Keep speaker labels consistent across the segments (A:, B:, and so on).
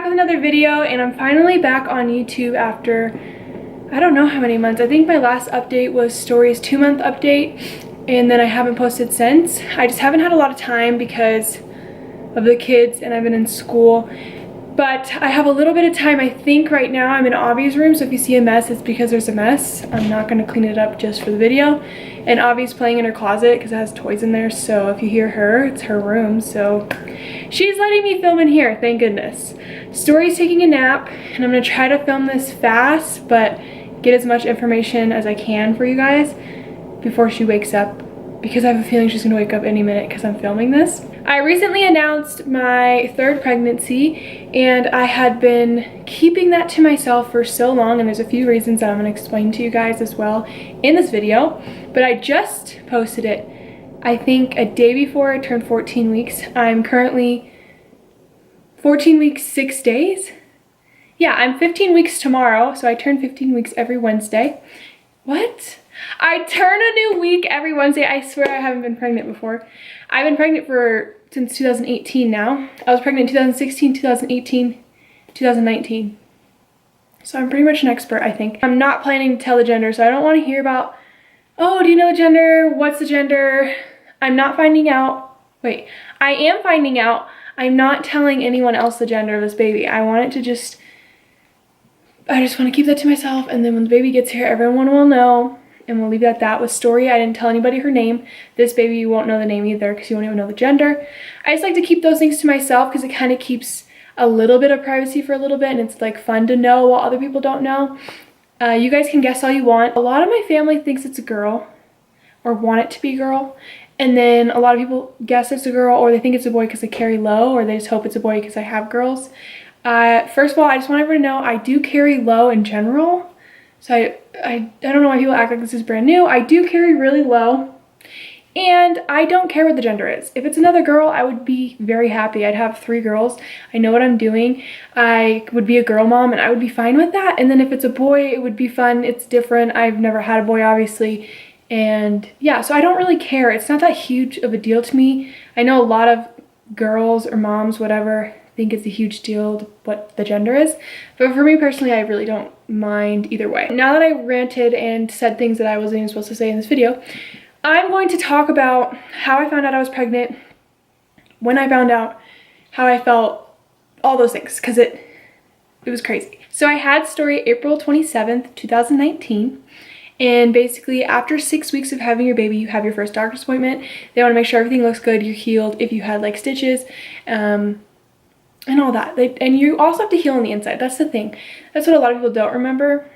A: with another video, and I'm finally back on YouTube after I don't know how many months. I think my last update was Story's 2-month update, and then I haven't posted since. I just haven't had a lot of time because of the kids and I've been in school. But I have a little bit of time. I think right now I'm in Avi's room, so if you see a mess, it's because there's a mess. I'm not gonna clean it up just for the video. And Avi's playing in her closet because it has toys in there, so if you hear her, it's her room. So she's letting me film in here, thank goodness. Story's taking a nap, and I'm gonna try to film this fast, but get as much information as I can for you guys before she wakes up, because I have a feeling she's gonna wake up any minute because I'm filming this. I recently announced my 3rd pregnancy, and I had been keeping that to myself for so long, and there's a few reasons that I'm gonna explain to you guys as well in this video, but I just posted it, I think a day before I turned 14 weeks. I'm currently 14 weeks, 6 days. Yeah, I'm 15 weeks tomorrow, so I turn 15 weeks every Wednesday. What? I turn a new week every Wednesday. I swear I haven't been pregnant before. I've been pregnant since 2018 now. I was pregnant in 2016, 2018, 2019. So I'm pretty much an expert, I think. I'm not planning to tell the gender, so I don't want to hear about, oh, do you know the gender? What's the gender? I'm not finding out. Wait, I am finding out. I'm not telling anyone else the gender of this baby. I want it to just, I just want to keep that to myself, and then when the baby gets here, everyone will know. And we'll leave it at that. With Story, I didn't tell anybody her name. This baby, you won't know the name either because you won't even know the gender. I just like to keep those things to myself because it kind of keeps a little bit of privacy for a little bit, and it's like fun to know while other people don't know. You guys can guess all you want. A lot of my family thinks it's a girl or want it to be a girl. And then a lot of people guess it's a girl, or they think it's a boy because I carry low, or they just hope it's a boy because I have girls. First of all, I just want everyone to know I do carry low in general. So I don't know why people act like this is brand new. I do carry really low, and I don't care what the gender is. If it's another girl, I would be very happy. I'd have 3 girls. I know what I'm doing. I would be a girl mom, and I would be fine with that. And then if it's a boy, it would be fun. It's different. I've never had a boy, obviously. And yeah, so I don't really care. It's not that huge of a deal to me. I know a lot of girls or moms, whatever, think it's a huge deal what the gender is, but for me personally, I really don't mind either way. Now that I ranted and said things that I wasn't even supposed to say in this video, I'm going to talk about how I found out I was pregnant, when I found out, how I felt, all those things, because it was crazy. So I had Story April 27th, 2019. And basically after 6 weeks of having your baby, you have your first doctor's appointment. They want to make sure everything looks good, you're healed, if you had like stitches, and all that. And you also have to heal on the inside. That's the thing. That's what a lot of people don't remember.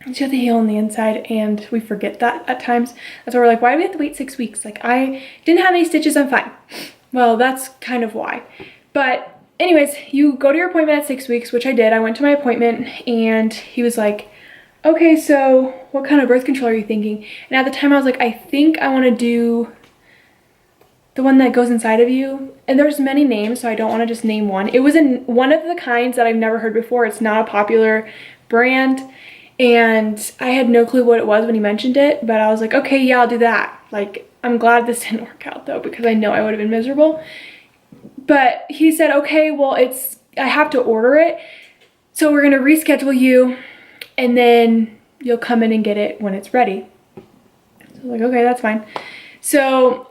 A: You have to heal on the inside, and we forget that at times. That's why we're like, why do we have to wait 6 weeks? Like, I didn't have any stitches, I'm fine. Well, that's kind of why. But anyways, you go to your appointment at 6 weeks, which I did. I went to my appointment, and he was like, okay, so what kind of birth control are you thinking? And at the time I was like, I think I want to do the one that goes inside of you. And there's many names, so I don't want to just name one. It was in one of the kinds that I've never heard before. It's not a popular brand, and I had no clue what it was when he mentioned it, but I was like, okay, yeah, I'll do that. Like, I'm glad this didn't work out though, because I know I would have been miserable. But he said, okay, well, I have to order it, so we're gonna reschedule you, and then you'll come in and get it when it's ready. So I was like, okay, that's fine. So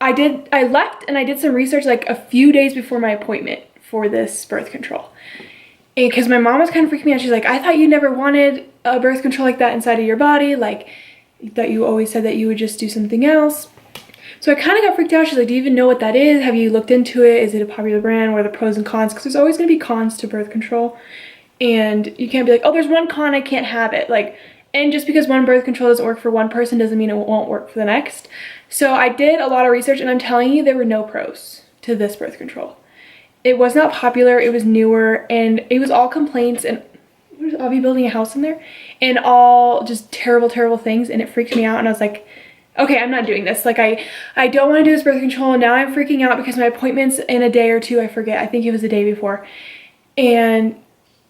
A: I left and I did some research like a few days before my appointment for this birth control. And because my mom was kind of freaking me out. She's like, I thought you never wanted a birth control like that inside of your body. Like, that you always said that you would just do something else. So I kind of got freaked out. She's like, do you even know what that is? Have you looked into it? Is it a popular brand? What are the pros and cons? Because there's always going to be cons to birth control. And you can't be like, oh, there's one con, I can't have it. Like, and just because one birth control doesn't work for one person doesn't mean it won't work for the next. So I did a lot of research, and I'm telling you, there were no pros to this birth control. It was not popular, it was newer, and it was all complaints, and was Avi building a house in there? And all just terrible, terrible things, and it freaked me out, and I was like, okay, I'm not doing this. Like, I don't want to do this birth control, and now I'm freaking out because my appointment's in a day or two, I forget. I think it was the day before. And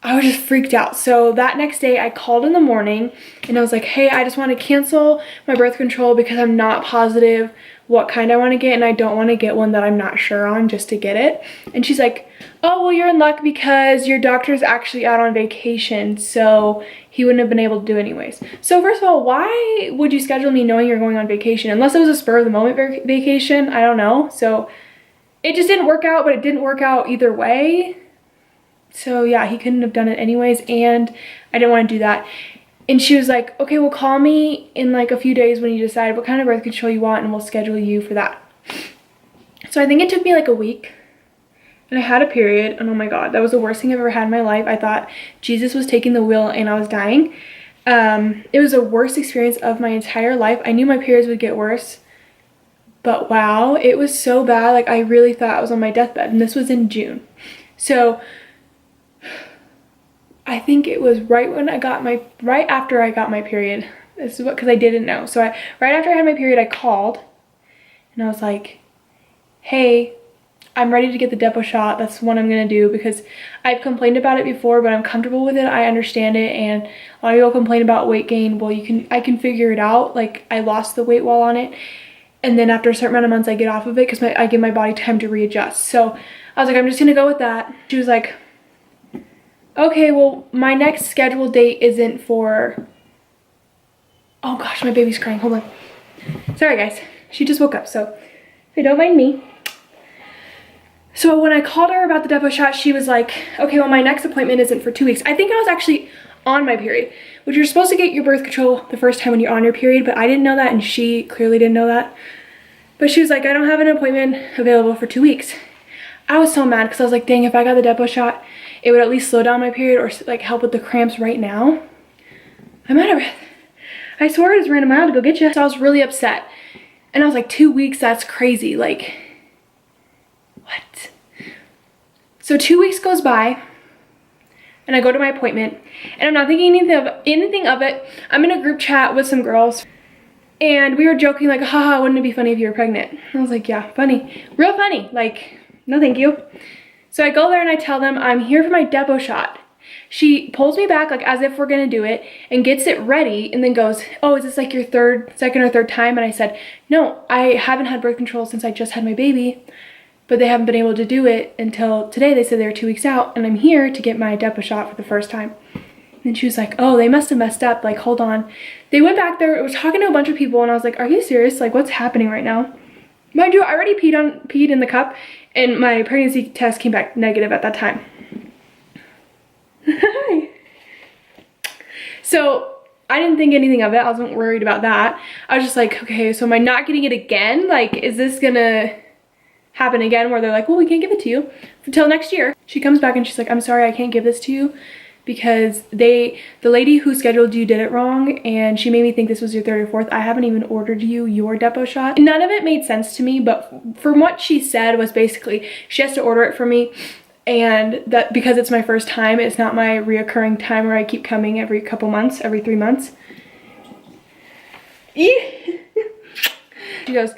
A: I was just freaked out. So that next day I called in the morning and I was like, hey, I just want to cancel my birth control because I'm not positive what kind I want to get, and I don't want to get one that I'm not sure on just to get it. And she's like, oh, well, you're in luck because your doctor's actually out on vacation, so he wouldn't have been able to do it anyways. So first of all, why would you schedule me knowing you're going on vacation? Unless it was a spur of the moment vacation, I don't know. So it just didn't work out, but it didn't work out either way. So yeah, he couldn't have done it anyways, and I didn't want to do that. And she was like, okay, well, call me in like a few days when you decide what kind of birth control you want, and we'll schedule you for that. So I think it took me like a week, and I had a period, and oh my God, that was the worst thing I've ever had in my life. I thought Jesus was taking the wheel and I was dying. It was the worst experience of my entire life. I knew my periods would get worse, but wow, it was so bad. Like, I really thought I was on my deathbed, and this was in June. So I think it was right after I got my period. This is what, because I didn't know. So right after I had my period, I called and I was like, hey, I'm ready to get the depot shot. That's what I'm gonna do, because I've complained about it before, but I'm comfortable with it. I understand it, and a lot of people complain about weight gain. Well, I can figure it out. Like, I lost the weight while on it, and then after a certain amount of months, I get off of it because I give my body time to readjust. So I was like, I'm just gonna go with that. She was like, okay, well, my next scheduled date isn't for, oh gosh, my baby's crying, hold on. Sorry guys, she just woke up, so if you don't mind me. So when I called her about the depot shot, she was like, okay, well, my next appointment isn't for 2 weeks. I think I was actually on my period, which you're supposed to get your birth control the first time when you're on your period, but I didn't know that, and she clearly didn't know that. But she was like, I don't have an appointment available for 2 weeks. I was so mad because I was like, dang, if I got the depot shot, it would at least slow down my period or like help with the cramps right now. I'm out of breath. I swear I just ran a mile to go get you. So I was really upset. And I was like, 2 weeks, that's crazy. Like, what? So 2 weeks goes by and I go to my appointment and I'm not thinking anything of it. I'm in a group chat with some girls and we were joking like, haha, wouldn't it be funny if you were pregnant? I was like, yeah, funny, real funny. Like, no thank you. So I go there and I tell them I'm here for my depot shot. She pulls me back like as if we're gonna do it and gets it ready and then goes, oh, is this like your second or third time? And I said, no, I haven't had birth control since I just had my baby, but they haven't been able to do it until today. They said they were 2 weeks out and I'm here to get my depot shot for the first time. And she was like, oh, they must have messed up, like, hold on. They went back there, was talking to a bunch of people, and I was like, are you serious? Like, what's happening right now? Mind you, I already peed in the cup, and my pregnancy test came back negative at that time. Hi. So I didn't think anything of it. I wasn't worried about that. I was just like, okay, so am I not getting it again? Like, is this gonna happen again where they're like, well, we can't give it to you until next year? She comes back and she's like, I'm sorry, I can't give this to you because the lady who scheduled you did it wrong, and she made me think this was your third or fourth. I haven't even ordered you your depot shot. None of it made sense to me, but from what she said was basically she has to order it for me, and that because it's my first time, it's not my reoccurring time where I keep coming every couple months, every 3 months. She goes,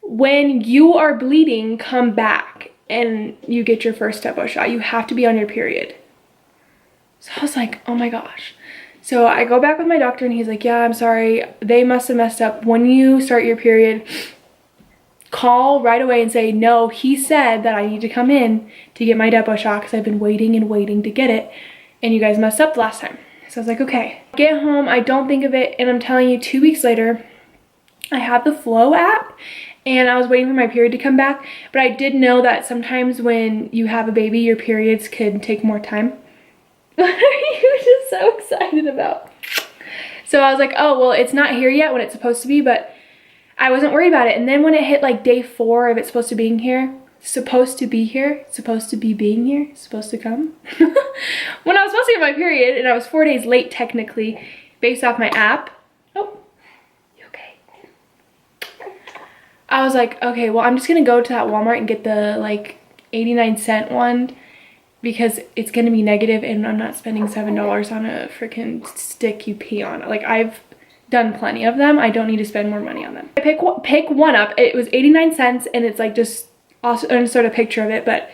A: when you are bleeding, come back and you get your first depot shot. You have to be on your period. So I was like, oh my gosh. So I go back with my doctor and he's like, yeah, I'm sorry, they must have messed up. When you start your period, call right away and say, no, he said that I need to come in to get my depot shot because I've been waiting and waiting to get it, and you guys messed up the last time. So I was like, okay. Get home, I don't think of it, and I'm telling you, 2 weeks later, I have the Flow app, and I was waiting for my period to come back, but I did know that sometimes when you have a baby, your periods could take more time. What are you just so excited about? So I was like, oh, well, it's not here yet when it's supposed to be, but I wasn't worried about it. And then when it hit like day 4 of it supposed to be here, supposed to be being here, supposed to come. When I was supposed to get my period, and I was 4 days late technically, based off my app. Oh, you okay? I was like, okay, well, I'm just gonna go to that Walmart and get the like 89-cent one, because it's gonna be negative and I'm not spending $7 on a freaking stick you pee on. Like, I've done plenty of them. I don't need to spend more money on them. I pick one up. It was 89 cents, and it's like just also insert a picture of it, but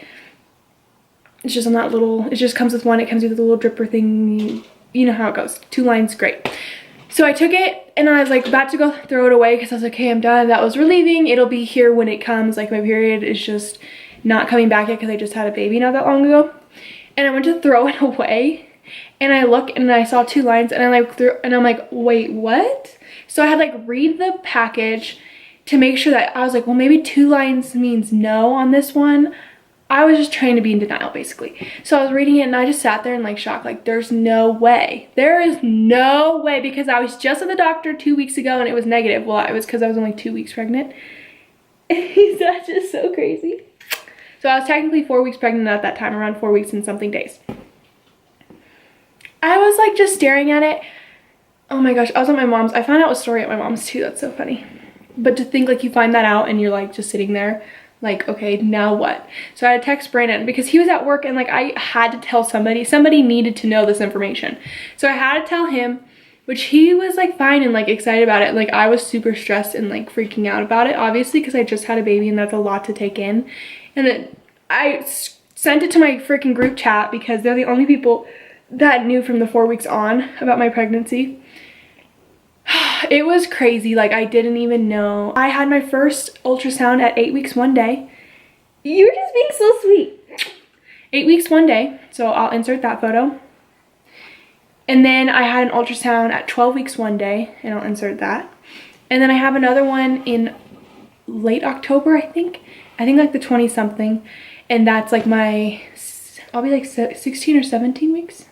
A: It's just on that little, it just comes with one. It comes with a little dripper thing. You know how it goes. 2 lines, great. So I took it and I was like about to go throw it away because I was like, okay, I'm done. That was relieving. It'll be here when it comes. Like my period is just not coming back yet because I just had a baby not that long ago. And I went to throw it away and I look and I saw 2 lines and I like threw, and I'm like, wait, what? So I had like read the package to make sure that I was like, well, maybe 2 lines means no on this one. I was just trying to be in denial basically. So I was reading it and I just sat there in like shock, like there's no way. There is no way, because I was just at the doctor 2 weeks ago and it was negative. Well, it was because I was only 2 weeks pregnant. That's just so crazy. So I was technically 4 weeks pregnant at that time, around 4 weeks and something days. I was like just staring at it. Oh my gosh, I was at my mom's. I found out a story at my mom's too. That's so funny. But to think like you find that out and you're like just sitting there like, okay, now what? So I had to text Brandon because he was at work and like I had to tell somebody. Somebody needed to know this information. So I had to tell him, which he was like fine and like excited about it. Like I was super stressed and like freaking out about it, obviously, because I just had a baby and that's a lot to take in. And then I sent it to my freaking group chat because they're the only people that knew from the 4 weeks on about my pregnancy. It was crazy. Like I didn't even know. I had my first ultrasound at 8 weeks 1 day. You're just being so sweet. 8 weeks 1 day. So I'll insert that photo. And then I had an ultrasound at 12 weeks 1 day, and I'll insert that. And then I have another one in late October, I think like the 20 something. And that's like my, I'll be like 16 or 17 weeks,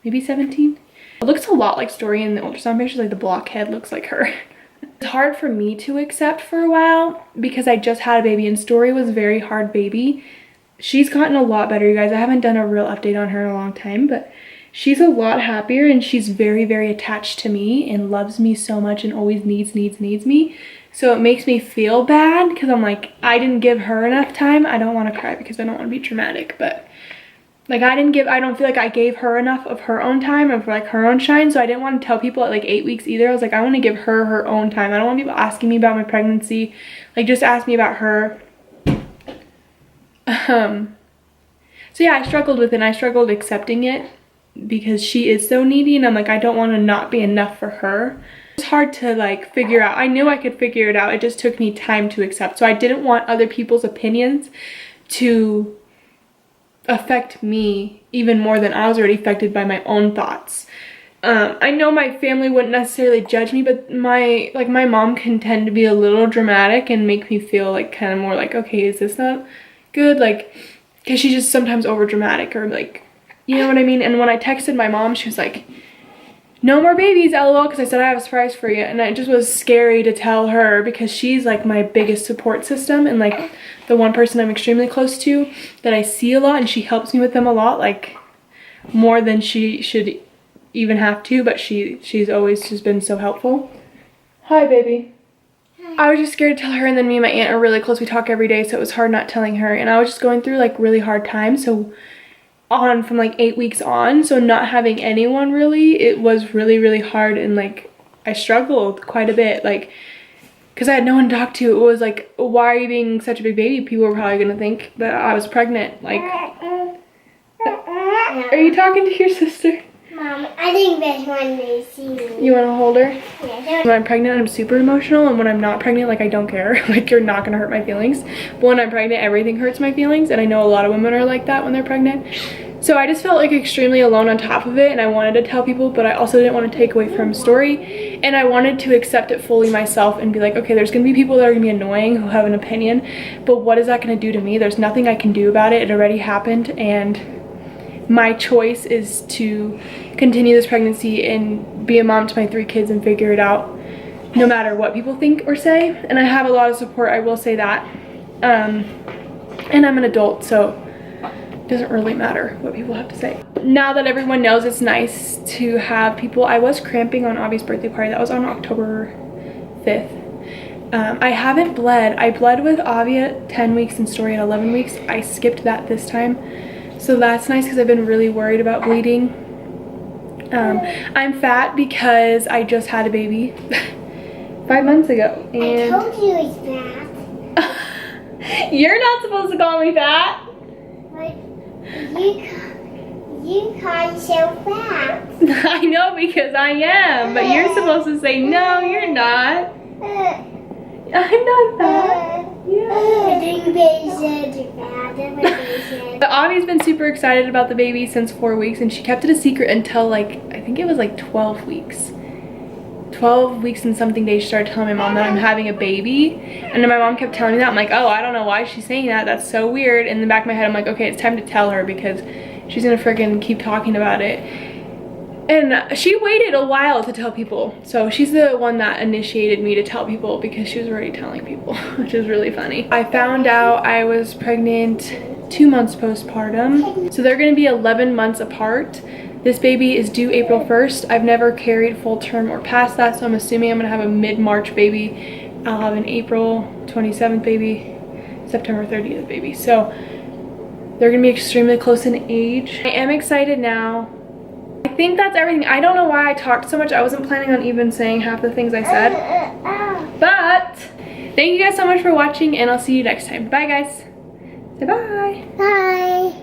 A: maybe 17. It looks a lot like Story in the ultrasound pictures, like the blockhead looks like her. It's hard for me to accept for a while because I just had a baby and Story was a very hard baby. She's gotten a lot better, you guys. I haven't done a real update on her in a long time, but she's a lot happier and she's very, very attached to me and loves me so much and always needs me. So it makes me feel bad because I'm like, I didn't give her enough time. I don't want to cry because I don't want to be dramatic, but like I don't feel like I gave her enough of her own time and for like her own shine. So I didn't want to tell people at like 8 weeks either. I was like, I want to give her her own time. I don't want people asking me about my pregnancy. Like just ask me about her. So yeah, I struggled with it and I struggled accepting it because she is so needy and I'm like, I don't want to not be enough for her. It's hard to like figure out. I knew I could figure it out. It just took me time to accept. So I didn't want other people's opinions to affect me even more than I was already affected by my own thoughts. I know my family wouldn't necessarily judge me, but my mom can tend to be a little dramatic and make me feel like kind of more like, okay, is this not good? Like, because she's just sometimes over dramatic or like, you know what I mean? And when I texted my mom, she was like, no more babies, lol, because I said I have a surprise for you. And it just was scary to tell her because she's like my biggest support system and like the one person I'm extremely close to that I see a lot, and she helps me with them a lot, like more than she should even have to, but she's always just been so helpful. Hi, baby. Hi. I was just scared to tell her, and then me and my aunt are really close. We talk every day, so it was hard not telling her. And I was just going through like really hard times, so on from like 8 weeks on, so not having anyone really, it was really, really hard, and like I struggled quite a bit, like because I had no one to talk to. It was like, why are you being such a big baby? People were probably gonna think that I was pregnant. Like, are you talking to your sister?
B: Mom, I think this one may see me.
A: You want to hold her?
B: Yeah.
A: When I'm pregnant, I'm super emotional, and when I'm not pregnant, like I don't care. Like you're not gonna hurt my feelings. But when I'm pregnant, everything hurts my feelings, and I know a lot of women are like that when they're pregnant. So I just felt like extremely alone on top of it, and I wanted to tell people, but I also didn't want to take away from Story, and I wanted to accept it fully myself and be like, okay, there's gonna be people that are gonna be annoying who have an opinion, but what is that gonna do to me? There's nothing I can do about it. It already happened, and my choice is to continue this pregnancy and be a mom to my 3 kids and figure it out no matter what people think or say. And I have a lot of support, I will say that, and I'm an adult, so doesn't really matter what people have to say. Now that everyone knows, it's nice to have people. I was cramping on Avi's birthday party. That was on October 5th. I haven't bled. I bled with Avi at 10 weeks and Story at 11 weeks. I skipped that this time. So that's nice because I've been really worried about bleeding. I'm fat because I just had a baby 5 months ago. And
B: I told you he's fat.
A: You're not supposed to call me fat.
B: Right? You You call yourself fat.
A: I know because I am, but you're supposed to say, no, you're not. I'm not fat. But Avi's been super excited about the baby since 4 weeks, and she kept it a secret until like, I think it was like 12 weeks. 12 weeks and something days she started telling my mom that I'm having a baby. And then my mom kept telling me that. I'm like, oh, I don't know why she's saying that. That's so weird. In the back of my head, I'm like, okay, it's time to tell her because she's gonna freaking keep talking about it. And she waited a while to tell people. So she's the one that initiated me to tell people because she was already telling people, which is really funny. I found out I was pregnant 2 months postpartum. So they're gonna be 11 months apart. This baby is due April 1st. I've never carried full term or past that, so I'm assuming I'm gonna have a mid-March baby. I'll have an April 27th baby, September 30th baby. So they're gonna be extremely close in age. I am excited now. I think that's everything. I don't know why I talked so much. I wasn't planning on even saying half the things I said. But thank you guys so much for watching, and I'll see you next time. Bye, guys. Say bye.
B: Bye.